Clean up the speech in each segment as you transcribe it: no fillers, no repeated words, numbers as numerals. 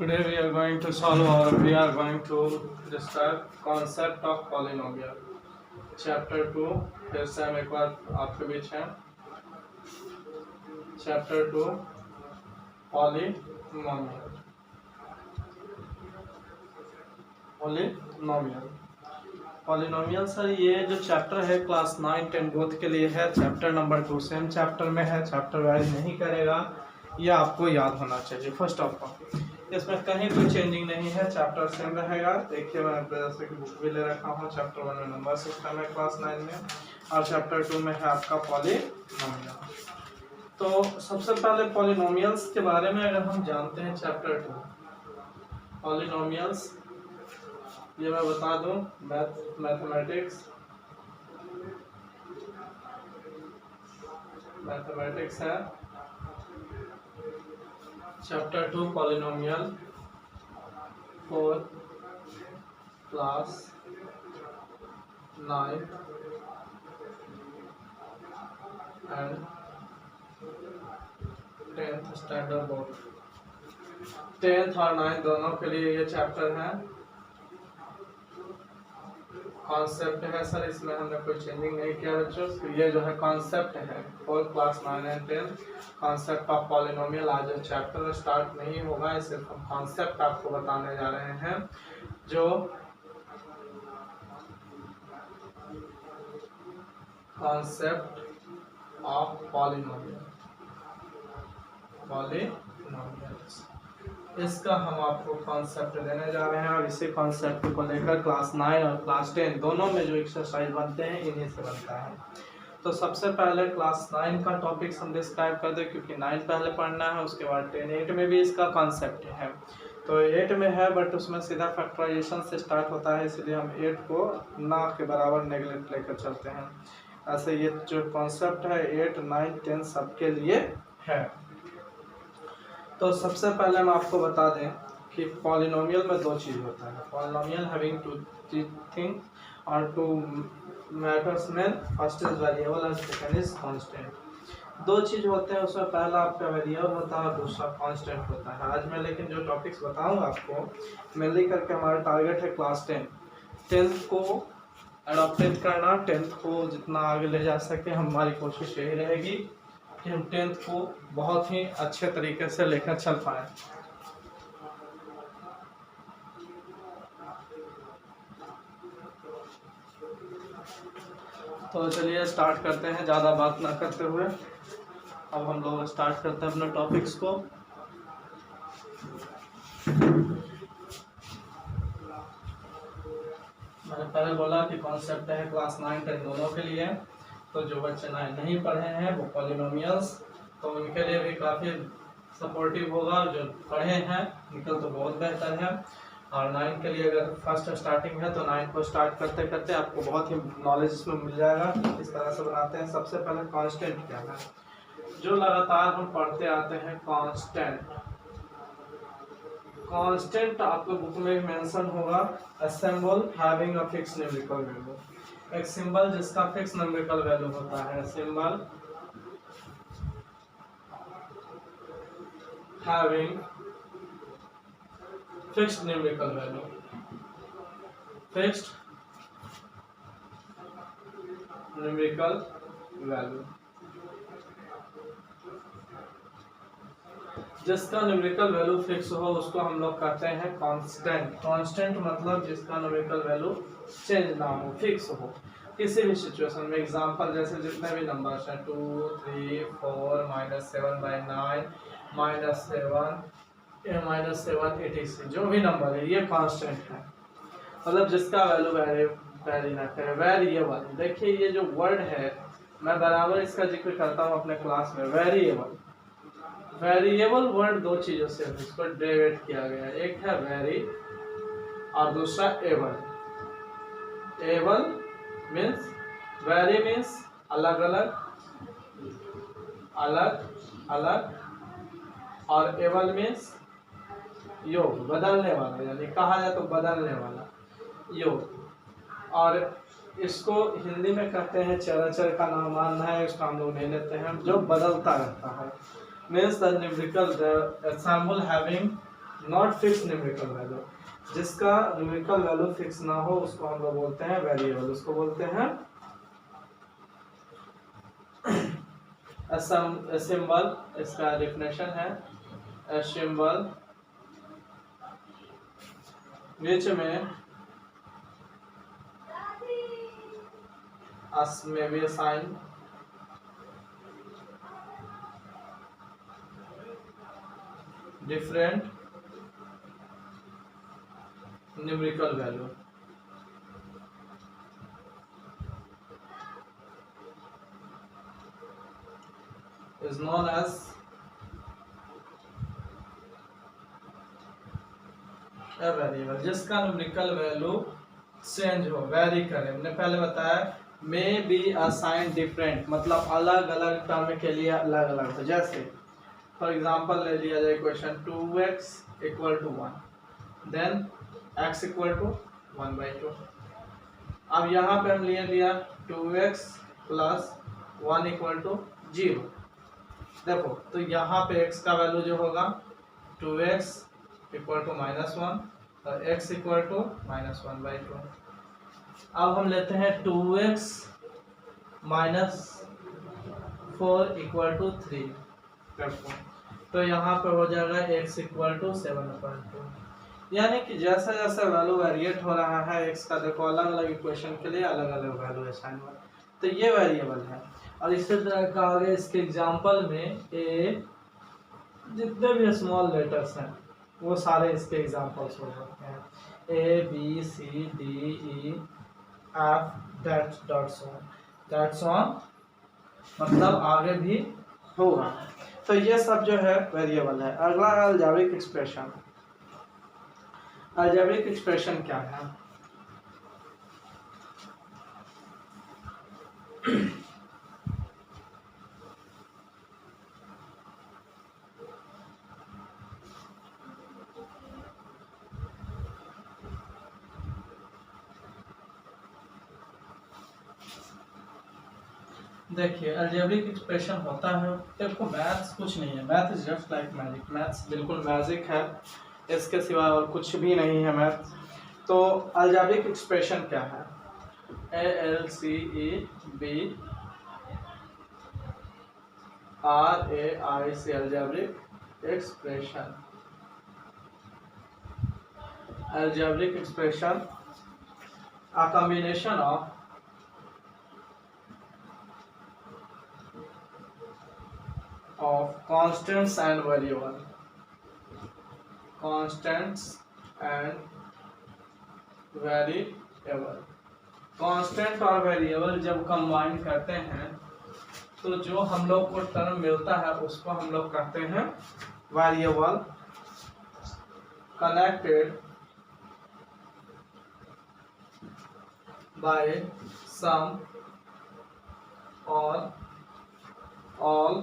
Today we are going to discuss concept of polynomial. Chapter 2 फिर से हम एक बार आपके बीच हैं. Chapter 2 polynomial. पॉलिनोमियल सर ये जो चैप्टर है क्लास 9, 10 बोथ के लिए है. चैप्टर नंबर 2 सेम चैप्टर में है, चैप्टर वाइज नहीं करेगा, यह आपको याद होना चाहिए. फर्स्ट ऑफ ऑल इसमें कहीं कोई चेंजिंग नहीं है, चैप्टर सेम रहेगा. देखिए मैं जैसे कि बुक भी ले रखा हूँ. चैप्टर 1 में नंबर सिस्टम है क्लास 9 में, और चैप्टर 2 में है आपका पॉलिनोमियल. तो सबसे पहले पॉलिनोमियल्स के बारे में अगर हम जानते हैं, चैप्टर 2 पॉलिनोमियल्स, ये मैं बता दूं, मैथमेटिक्स है. Chapter 2 polynomial for class 9 and 10th standard board. 10th और 9th दोनों के लिए ये चैप्टर है. कॉन्सेप्ट है सर, इसमें हमने कोई चेंजिंग नहीं किया बच्चों. ये जो है कॉन्सेप्ट है for class 9 and 10. Concept of polynomial. आज चैप्टर स्टार्ट नहीं होगा, सिर्फ हम कॉन्सेप्ट आपको बताने जा रहे हैं. जो कॉन्सेप्ट ऑफ पॉलिनोमियल, इसका हम आपको कॉन्सेप्ट देने जा रहे हैं. और इसी कॉन्सेप्ट को लेकर क्लास 9 और क्लास 10 दोनों में जो एक्सरसाइज बनते हैं इन्हीं से बनता है. तो सबसे पहले क्लास 9 का टॉपिक्स हम डिस्क्राइब कर दें, क्योंकि 9 पहले पढ़ना है, उसके बाद 10. 8 में भी इसका कॉन्सेप्ट है, तो 8 में है बट उसमें सीधा फैक्टराइजेशन से स्टार्ट होता है, इसलिए हम 8 को ना के बराबर नेगलेक्ट लेकर चलते हैं. ऐसे ये जो कॉन्सेप्ट है 8, 9, 10 सबके लिए है. तो सबसे पहले हम आपको बता दें कि पॉलिनोमियल में दो चीज़ होता है. पॉलिनोमियल हैविंग टू थिंग्स और टू मैटर्स में. फर्स्ट इज वेरिएबल और सेकंड इज कांस्टेंट. दो चीज़ होते हैं, उसमें पहला आपका वेरिएबल होता है और दूसरा कांस्टेंट होता है. आज मैं लेकिन जो टॉपिक्स बताऊंगा आपको मेनली करके हमारा टारगेट है क्लास 10th को एडॉप्टेड करना. 10th को जितना आगे ले जा सके हमारी कोशिश यही रहेगी कि हम 10th को बहुत ही अच्छे तरीके से लेकर चल पाए. तो चलिए स्टार्ट करते हैं, ज़्यादा बात ना करते हुए. अब हम लोग स्टार्ट करते हैं अपने टॉपिक्स को. मैंने पहले बोला कि कॉन्सेप्ट है क्लास 9, 10 दोनों के लिए. तो जो बच्चे 9 नहीं पढ़े हैं वो पॉलिनोमियल्स, तो उनके लिए भी काफ़ी सपोर्टिव होगा. जो पढ़े हैं निकल तो बहुत बेहतर है. और 9 के लिए अगर फर्स्ट स्टार्टिंग है तो 9 को स्टार्ट करते करते आपको बहुत ही नॉलेज इसमें मिल जाएगा किस तरह से बनाते हैं. सबसे पहले कांस्टेंट क्या है, जो लगातार हम पढ़ते आते हैं. कांस्टेंट आपको बुक में मेंशन होगा. A symbol having a fix numerical value. एक सिंबल जिसका फिक्स न्यूमेरिकल वैल्यू होता है. Symbol having fixed numerical value. Fixed numerical value जिसका न्यूमेरिकल वैल्यू फिक्स हो उसको हम लोग कहते हैं कांस्टेंट. कांस्टेंट मतलब जिसका न्यूमेरिकल वैल्यू चेंज ना हो, फिक्स हो किसी भी सिचुएशन में. एग्जांपल जैसे जितने भी नंबर्स हैं 2, 3, 4, -7/9, -7, etc. जो भी नंबर है ये कांस्टेंट है, मतलब जिसका वैल्यू वेरी ना करे. वेरिएबल, देखिए ये जो वर्ड है मैं बराबर इसका जिक्र करता हूँ अपने क्लास में. वेरिएबल वर्ड दो चीज़ों से इसको डेरिवेट किया गया है. एक है वेरी और दूसरा able. Able means, very means अलग अलग, और एबल मीन्स योग, बदलने वाला, यानी कहा जाए तो बदलने वाला योग. और इसको हिंदी में कहते हैं चराचर का नाम है, इसका हम लोग नहीं लेते हैं, जो बदलता रहता है. Means the numerical, the ensemble having not fix numerical value, जिसका न्यूमेरिकल वैल्यू फिक्स ना हो उसको हम लोग बोलते हैं वेरिएबल, उसको बोलते हैं सिंबल। इसका डेफिनेशन है a symbol which may be assigned different numerical value is known as a variable, जिसका न्यूमेरिकल वैल्यू चेंज हो, वेरी करे। हमने पहले बताया मे बी असाइन डिफरेंट, मतलब अलग अलग टर्म के लिए अलग अलग हो। जैसे फॉर एग्जांपल ले लिया जाए question 2x equal to 1, then x equal to 1/2। अब यहाँ पे हम लिया 2x प्लस 1 इक्वल टू 0। देखो तो यहाँ पे x का वैल्यू जो होगा 2x इक्वल टू -1 और x इक्वल टू -1/2। अब हम लेते हैं 2x माइनस 4 इक्वल टू 3, तो यहाँ पे हो जाएगा x इक्वल टू 7/2। यानी कि जैसा जैसा वैल्यू वेरिएट हो रहा है x का, देखो अलग अलग इक्वेशन के लिए अलग अलग वैल्यू असाइन हुआ, तो ये वेरिएबल है। और इसी तरह का आगे इसके एग्जांपल में ए जितने भी स्मॉल लेटर्स हैं वो सारे इसके एग्जांपल्स हो सकते हैं, A B C D E F that's on, मतलब आगे भी होगा। तो ये सब जो है वेरिएबल है। अगला अलजेब्रिक एक्सप्रेशन। अलजेब्रिक एक्सप्रेशन क्या है? देखिए अलजेब्रिक एक्सप्रेशन होता है, देखो मैथ्स कुछ नहीं है, math is just like magic, maths बिल्कुल मैजिक है, इसके सिवा और कुछ भी नहीं है मैथ्स। तो अलजेब्रिक एक्सप्रेशन क्या है? ALCEBRAIC algebraic expression. Algebraic expression a combination of constants and variable, constants and variable। Constant और वेरिएबल जब कंबाइन करते हैं तो जो हम लोग को टर्म मिलता है उसको हम लोग कहते हैं वेरिएबल कनेक्टेड बाय सम और all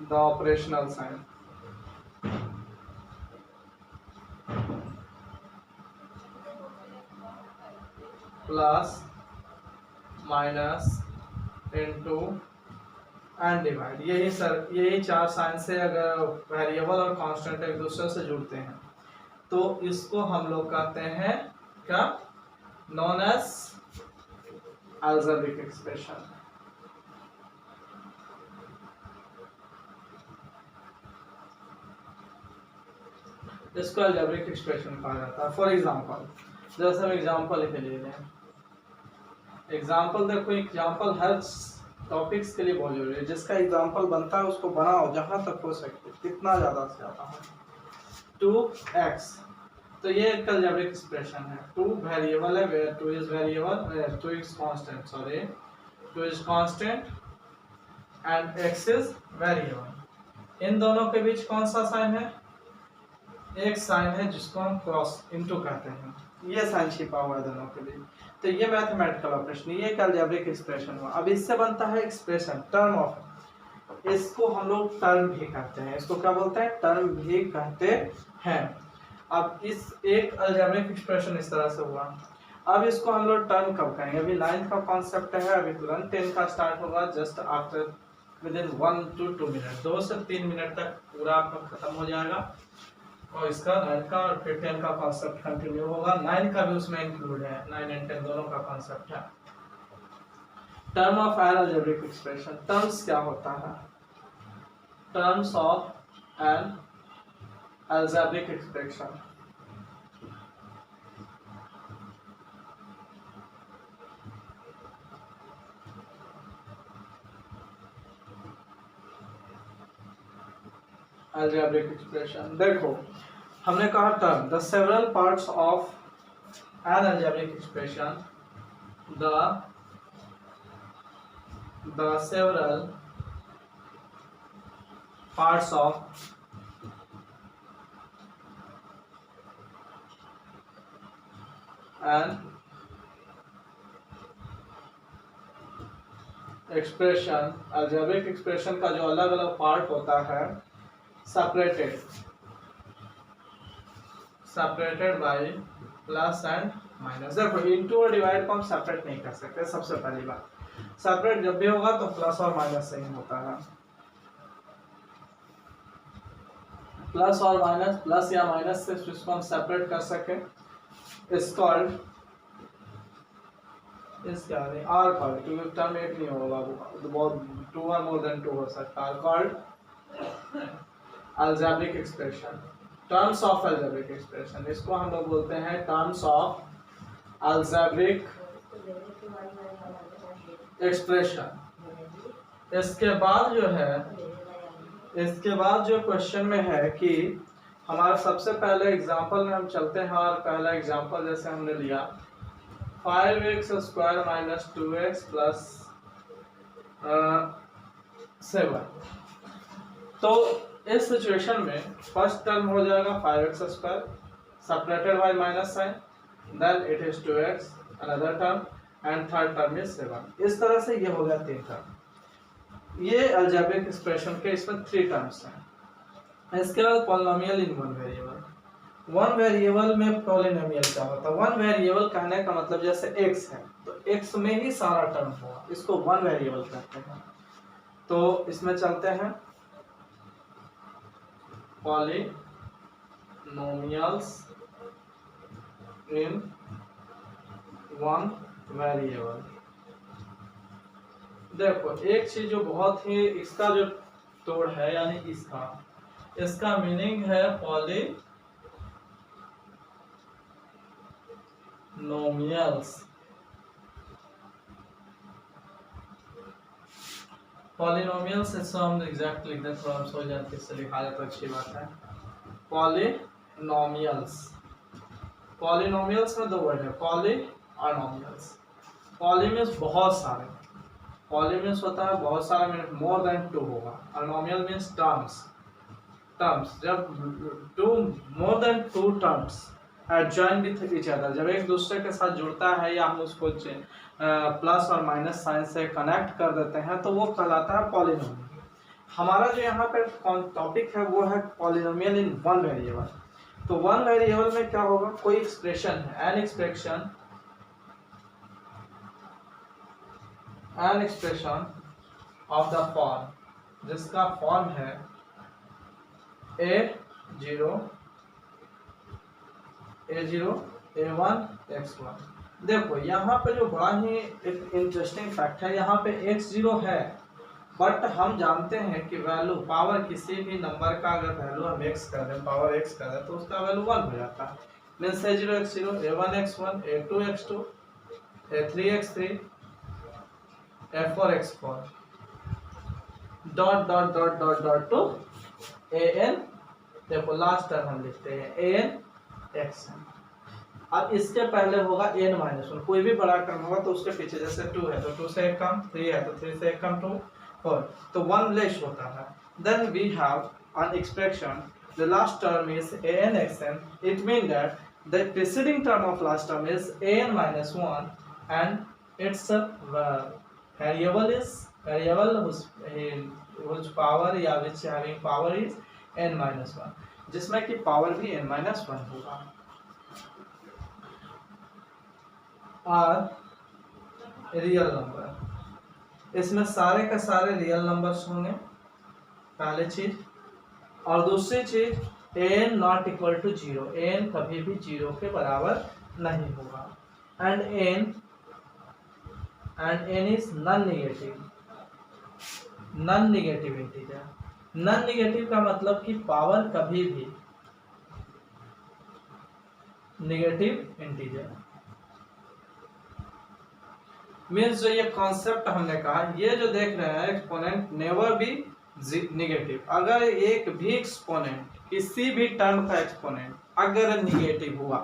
the operational sign plus minus into and divide। यही चार साइन से अगर वेरिएबल और कांस्टेंट एक दूसरे से जुड़ते हैं तो इसको हम लोग कहते हैं क्या? Known as algebraic expression. इसको अलजेब्रिक एक्सप्रेशन कहा जाता है। फॉर एग्जांपल, जैसे हम एग्जांपल लिख ले लें, एग्जांपल देखो, एग्जांपल हर टॉपिक्स के लिए बहुत जरूरी है। जिसका एग्जांपल बनता है उसको बनाओ जहां तक हो सके, कितना ज़्यादा से ज़्यादा है। 2x, तो ये एक अलजेब्रिक एक्सप्रेशन है। 2 वेरिएबल है, where 2 is variable, 2 is constant, sorry 2 is constant and x is variable. इन दोनों के बीच कौन सा साइन है? एक साइन है जिसको हम क्रॉस इनटू कहते हैं, ये साइन छिपा हुआ है दोनों के बीच। तो ये मैथमेटिकल ऑपरेशन, ये एक अलजेब्रिक एक्सप्रेशन हुआ। अब इससे बनता है एक्सप्रेशन, टर्म ऑफ, इसको हम लोग टर्म भी कहते हैं। इसको क्या बोलते हैं? टर्म भी कहते हैं। अब इस एक अलजेब्रिक एक्सप्रेशन इस तरह से हुआ। अब इसको हम लोग टर्म कब कहेंगे? अभी 9th का कॉन्सेप्ट है, अभी तुरंत 10 का स्टार्ट होगा, just after with in 1 to 2 minute, 2 से 3 मिनट तक पूरा आपका खत्म हो जाएगा। और इसका 9 का और फिर 10 का कॉन्सेप्ट कंटिन्यू होगा। 9 का भी उसमें इंक्लूड है, 9 एंड 10 दोनों का कॉन्सेप्ट है। Term of N algebraic expression, terms क्या होता है? Terms of N algebraic expression, algebraic expression. देखो हमने कहा term, the several parts of N algebraic expression, the several parts of an expression, algebraic expression का जो अलग अलग पार्ट होता है, separated by plus and minus. देखो इनटू और डिवाइड को हम सेपरेट नहीं कर सकते, सबसे पहली बात। सेपरेट जब भी होगा तो प्लस और माइनस से ही होता है। प्लस और माइनस, प्लस या माइनस से इसको हम सेपरेट कर सके, इस कॉल्ड इस क्या है आर कॉल्ड, क्योंकि टर्म एक नहीं होगा, बहुत 2 और मोर देन 2 हो सकता है, called algebraic expression. Terms of algebraic expression, इसको हम लोग बोलते हैं टर्म्स ऑफ अलजेब्रिक एक्सप्रेशन। इसके बाद जो क्वेश्चन में है कि हमारा सबसे पहले एग्जांपल में हम चलते हैं, और पहला एग्जांपल जैसे हमने लिया 5x square minus 2x plus 7। तो इस सिचुएशन में फर्स्ट टर्म हो जाएगा 5x square separated by minus sign, then it is 2x another term, and third term is 7। इस तरह से ये हो गया 3 टर्म। ये अलजेब्रिक एक्सप्रेशन के इसमें 3 टर्म्स हैं। इसके बाद polynomial in one variable. One variable में पॉलिनोमियल क्या होता है? वन वेरिएबल कहने का मतलब जैसे x है तो x में ही सारा टर्म होगा, इसको वन वेरिएबल कहते हैं। तो इसमें चलते हैं पॉलिनोमियल्स इन वन वेरिएबल। देखो एक चीज जो बहुत ही इसका जो तोड़ है, यानी इसका मीनिंग है पॉलिनोमियल्स। पॉलिनोमियल्स इसको हम एग्जैक्ट लिख दें, थोड़ा समझ जाते इससे लिखा जाए तो अच्छी बात है। पॉलिनोमियल्स में 2 वर्ड है, पॉली और नोमियल्स। पॉली मीन्स बहुत सारे, पॉली मीन्स होता है बहुत सारा, मीन्स मोर देन 2 होगा, और नोमियल मीन्स टर्म्स। जब 2 more than 2 terms adjoin with each other, जब एक दूसरे के साथ जुड़ता है या हम उसको प्लस और माइनस साइन से कनेक्ट कर देते हैं तो वो कहलाता है पॉलिनोमियल। हमारा जो यहाँ पे टॉपिक है वो है पॉलिनोमियल इन वन वेरिएबल। तो वन वेरिएबल में क्या होगा, कोई एक्सप्रेशन है, an expression of the form, जिसका फॉर्म है a0 a1 x1। देखो यहाँ पे जो बड़ा ही एक इंटरेस्टिंग फैक्ट है, यहाँ पे x0 है, बट हम जानते हैं कि वैल्यू पावर किसी भी नंबर का अगर वैल्यू हम x कर दें, पावर x कर दें, तो उसका वैल्यू 1 हो जाता है। Means a0 x0 a1 x1 a2 x2 a3 x3 a4 x4 dot dot dot dot dot to an। देखो लास्ट टर्म हम लिखते हैं an x। अब इसके पहले होगा n-1, कोई भी बड़ा टर्म होगा तो उसके पीछे, जैसे 2 है तो 2 से 1 कम, 3 है तो 3 से 1 कम 2 4, तो 1 लेस होता है। Then we have an expression, the last term is an xn, it means that the preceding term of last term is an minus 1 and its variable whose power या which having power is n minus 1, जिसमें कि power भी n minus 1 होगा। और real number, इसमें सारे के सारे रियल नंबर्स होंगे, पहली चीज। और दूसरी चीज n not equal to zero, n कभी भी जीरो के बराबर नहीं होगा। And n is non negative, non negative integer. Non negative का मतलब कि पावर कभी भी नेगेटिव इंटीजर मीन्स जो ये कॉन्सेप्ट हमने कहा, ये जो देख रहे हैं एक्सपोनेंट नेवर बी नेगेटिव। अगर एक भी एक्सपोनेंट, किसी भी टर्म का एक्सपोनेंट अगर नेगेटिव हुआ,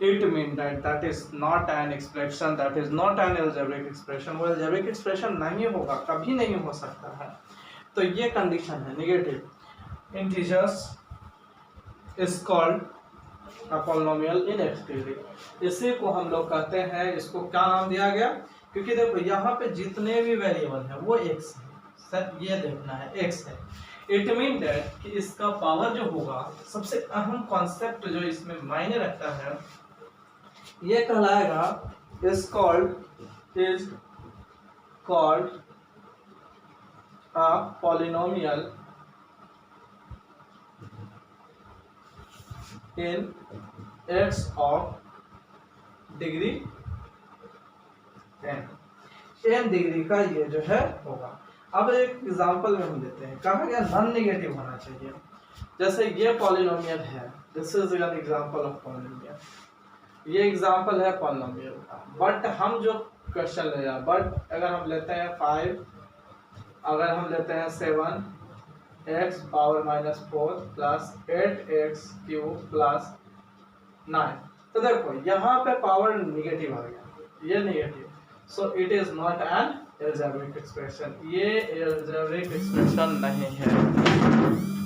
it mean that is not an expression, that is not an algebraic expression. वो अलजेब्रिक एक्सप्रेशन नहीं होगा, कभी नहीं हो सकता है। तो ये कंडीशन है, negative integers is called a polynomial in x degree. इसी को हम लोग कहते हैं, इसको क्या नाम दिया गया, क्योंकि देखो यहाँ पे जितने भी वेरिएबल है वो एक्स है, सर ये देखना है एक्स है। इट मीन दैट कि इसका पावर जो होगा, सबसे अहम कॉन्सेप्ट जो इसमें मायने रखता है, ये कहलाएगा is called a polynomial in x of degree n degree का ये जो है होगा। अब एक एग्जांपल में हम लेते हैं, कहा गया नॉन नेगेटिव होना चाहिए। जैसे ये पॉलिनोमियल है, this is an example of polynomial, ये एग्जांपल है पॉलिनोमियल का। बट हम जो क्वेश्चन ले रहे हैं, बट अगर हम लेते हैं 5, अगर हम लेते हैं 7x power -4 plus 8x cube plus 9, तो देखो यहाँ पे पावर निगेटिव आ गया, ये negative, so it is not an algebraic expression, ये अलजेब्रिक एक्सप्रेशन नहीं है।